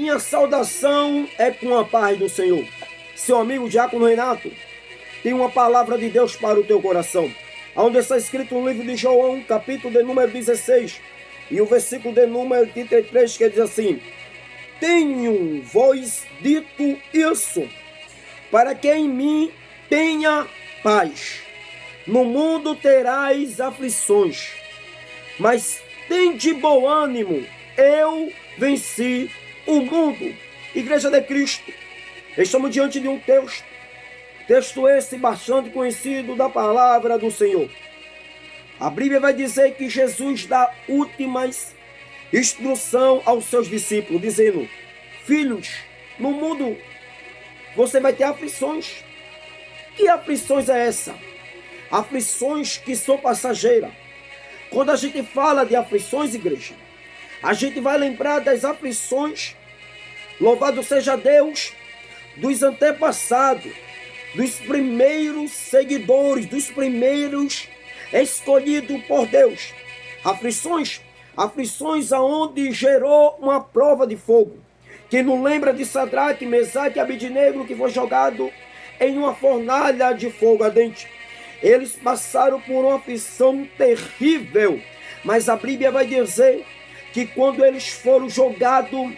minha saudação é com a paz do Senhor. Seu amigo Diácono Renato tem uma palavra de Deus para o teu coração, onde está escrito no livro de João, capítulo de número 16, e o versículo de número 33, que diz assim: tenho-vos dito isso, para que em mim tenha paz. No mundo terás aflições, mas tende bom ânimo, eu venci o mundo. Igreja de Cristo, estamos diante de um texto esse bastante conhecido da palavra do Senhor. A Bíblia vai dizer que Jesus dá últimas instrução aos seus discípulos, dizendo: filhos, no mundo você vai ter aflições. Que aflições é essa? Aflições que são passageiras. Quando a gente fala de aflições, igreja, a gente vai lembrar das aflições, louvado seja Deus, dos antepassados, dos primeiros seguidores, dos primeiros escolhidos por Deus. Aflições aonde gerou uma prova de fogo. Quem não lembra de Sadraque, Mesaque e Abidnego, que foi jogado em uma fornalha de fogo ardente? Eles passaram por uma aflição terrível, mas a Bíblia vai dizer que quando eles foram jogados,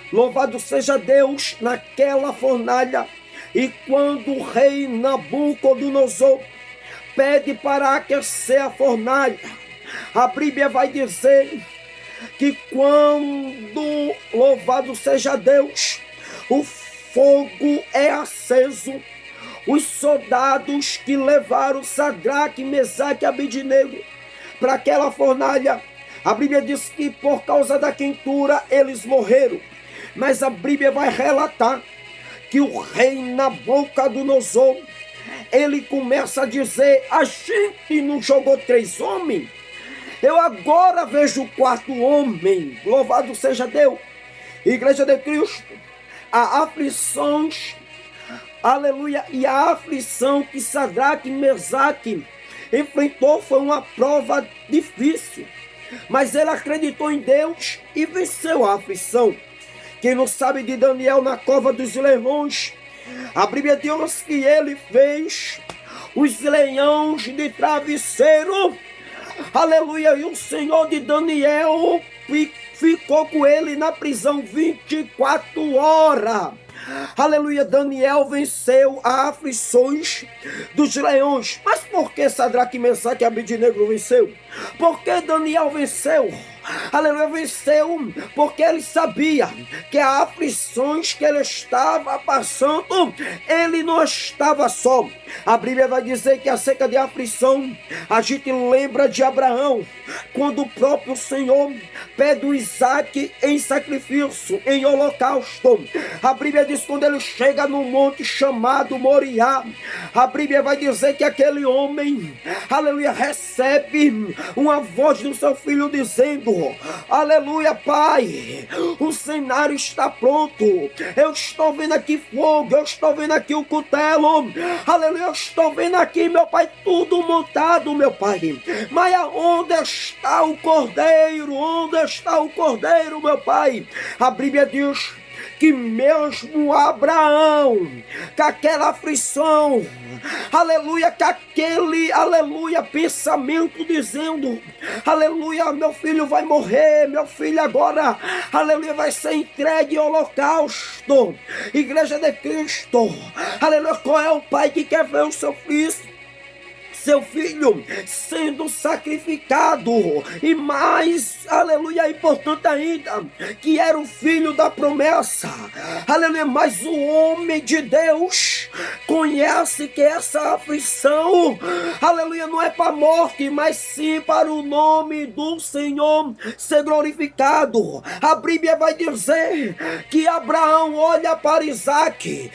louvado seja Deus, naquela fornalha, e quando o rei Nabucodonosor pede para aquecer a fornalha, a Bíblia vai dizer que quando, louvado seja Deus, o fogo é aceso, os soldados que levaram Sadraque, Mesaque e Abidnego para aquela fornalha, a Bíblia diz que por causa da quentura eles morreram. Mas a Bíblia vai relatar que o rei Nabucodonosor, ele começa a dizer: a gente não jogou 3 homens? Eu agora vejo o 4º homem. Louvado seja Deus. Igreja de Cristo, há aflições, aleluia, e a aflição que Sadraque e Mesaque enfrentou foi uma prova difícil, mas ele acreditou em Deus e venceu a aflição. Quem não sabe de Daniel na cova dos leões, a Bíblia diz que ele fez os leões de travesseiro, aleluia, e o Senhor de Daniel ficou com ele na prisão 24 horas. Aleluia, Daniel venceu as aflições dos leões. Mas por que Sadraque, Mesaque e Abidnego venceu? Por que Daniel venceu? Aleluia, venceu porque ele sabia que as aflições que ele estava passando, ele não estava só. A Bíblia vai dizer que acerca de aflição, a gente lembra de Abraão, quando o próprio Senhor pede o Isaac em sacrifício, em holocausto. A Bíblia diz que quando ele chega no monte chamado Moriá, a Bíblia vai dizer que aquele homem, aleluia, recebe uma voz do seu filho dizendo: aleluia, pai, o cenário está pronto, eu estou vendo aqui fogo, eu estou vendo aqui o cutelo, aleluia, eu estou vendo aqui, meu pai, tudo montado, meu pai, mas aonde está o cordeiro? Onde está o cordeiro, meu pai? A Bíblia diz que mesmo Abraão, com aquela aflição, aleluia, com aquele, aleluia, pensamento dizendo: aleluia, meu filho vai morrer, meu filho agora, aleluia, vai ser entregue ao holocausto. Igreja de Cristo, aleluia, qual é o pai que quer ver o seu filho sendo sacrificado? E mais, aleluia, importante ainda, que era o filho da promessa, aleluia, mas o homem de Deus conhece que essa aflição, aleluia, não é para a morte, mas sim para o nome do Senhor ser glorificado. A Bíblia vai dizer que Abraão olha para Isaac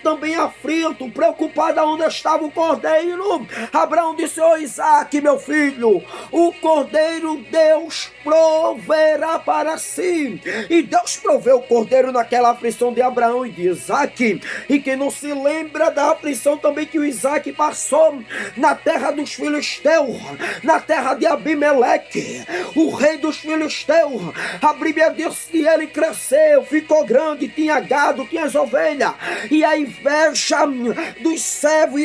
também aflito, preocupado onde estava o cordeiro. Abraão disse: ô Isaac, meu filho, o cordeiro Deus proverá para si. E Deus proveu o cordeiro naquela aflição de Abraão e de Isaac. E quem não se lembra da aflição também que o Isaac passou na terra dos filisteus, na terra de Abimeleque, o rei dos filisteus. A Bíblia diz que ele cresceu, ficou grande, tinha gado, tinha as ovelhas, e a inveja dos servos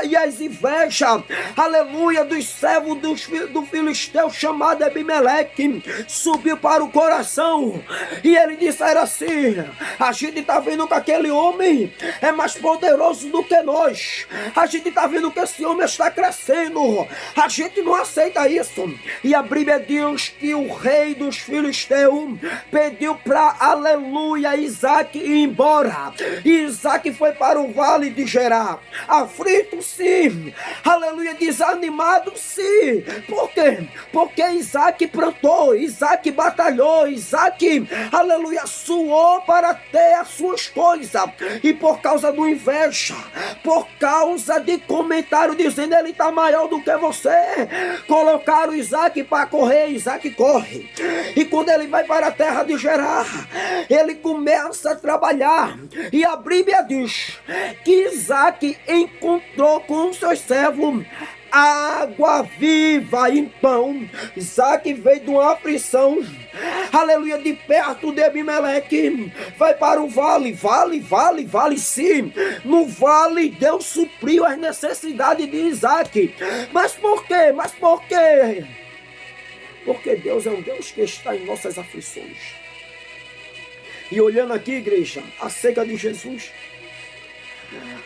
e as invejas, aleluia, dos servos do filisteu chamado Abimeleque subiu para o coração, e ele disse assim: a gente está vendo que aquele homem é mais poderoso do que nós, a gente está vendo que esse homem está crescendo, a gente não aceita isso. E a Bíblia diz que o rei dos filisteus pediu para, aleluia, Isaac ir embora. E Isaac foi para o vale de Gerar, aflito sim, aleluia, desanimado sim. Por quê? Porque Isaac plantou, Isaac batalhou, Isaac, aleluia, suou para ter as suas coisas, e por causa do inveja, por causa de comentário dizendo ele está maior do que você, colocaram Isaac para correr. Isaac corre, e quando ele vai para a terra de Gerar, ele começa a trabalhar, e a Bíblia diz que Isaac encontrou com os seus servos água viva. Então Isaac veio de uma aflição, aleluia, de perto de Abimeleque, vai para o vale sim. No vale Deus supriu as necessidades de Isaac. Mas por quê? Porque Deus é um Deus que está em nossas aflições. E olhando aqui, igreja, acerca de Jesus,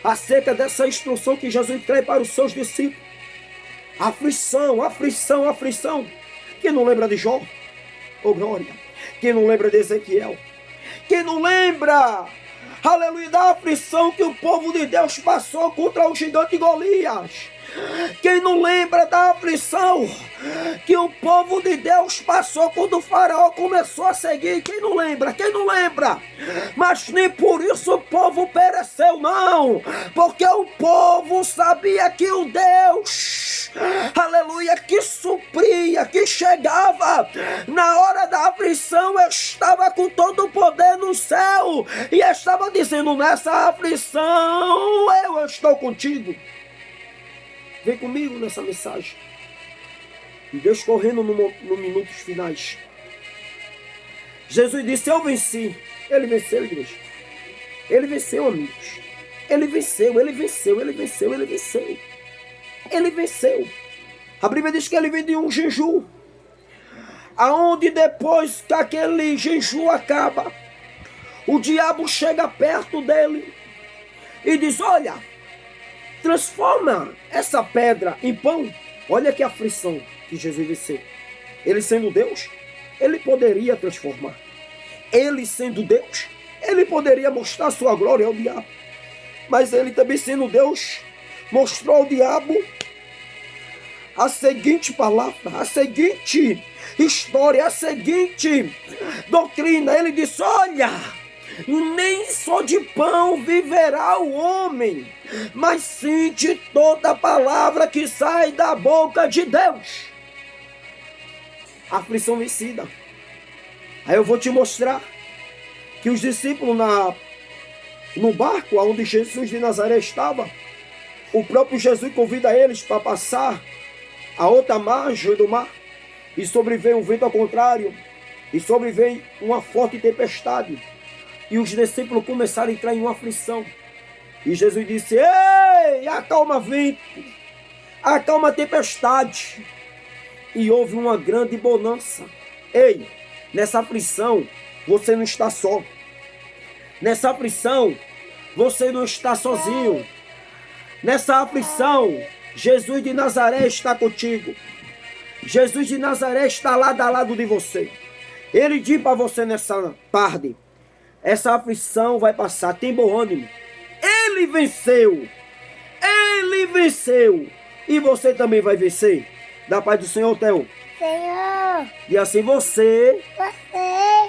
acerca dessa instrução que Jesus traz para os seus discípulos, aflição. Quem não lembra de Jó? Oh glória! Quem não lembra de Ezequiel? Quem não lembra, aleluia, da aflição que o povo de Deus passou contra o gigante Golias? Quem não lembra da aflição que o povo de Deus passou quando o faraó começou a seguir? Quem não lembra? Mas nem por isso o povo pereceu, não, porque o povo sabia que o Deus, aleluia, que supria, que chegava na hora da aflição, estava com todo o poder no céu e estava dizendo: nessa aflição eu estou contigo. Vem comigo nessa mensagem. E Deus correndo no minutos finais. Jesus disse: eu venci. Ele venceu, igreja. Ele venceu, amigos. Ele venceu. A Bíblia diz que ele veio de um jejum, aonde depois que aquele jejum acaba, o diabo chega perto dele e diz: olha, transforma essa pedra em pão. Olha que aflição que Jesus venceu. Ele sendo Deus, ele poderia transformar. Ele sendo Deus, ele poderia mostrar sua glória ao diabo. Mas ele também sendo Deus, mostrou ao diabo a seguinte palavra, a seguinte história, a seguinte doutrina. Ele disse: olha, nem só de pão viverá o homem, mas sim de toda palavra que sai da boca de Deus. Aflição vencida. Aí eu vou te mostrar que os discípulos no barco onde Jesus de Nazaré estava, o próprio Jesus convida eles para passar a outra margem do mar, e sobreveio um vento ao contrário, e sobreveio uma forte tempestade. E os discípulos começaram a entrar em uma aflição. E Jesus disse: ei, acalma vento, acalma a tempestade. E houve uma grande bonança. Ei, nessa aflição você não está só. Nessa aflição você não está sozinho. Nessa aflição Jesus de Nazaré está contigo. Jesus de Nazaré está lado a lado de você. Ele diz para você nessa tarde: essa aflição vai passar, tem bom ânimo. Ele venceu. E você também vai vencer. Da paz do Senhor, Theo. Senhor. E assim você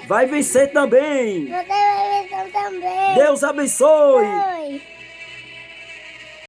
vai vencer também. Você vai vencer também. Deus abençoe.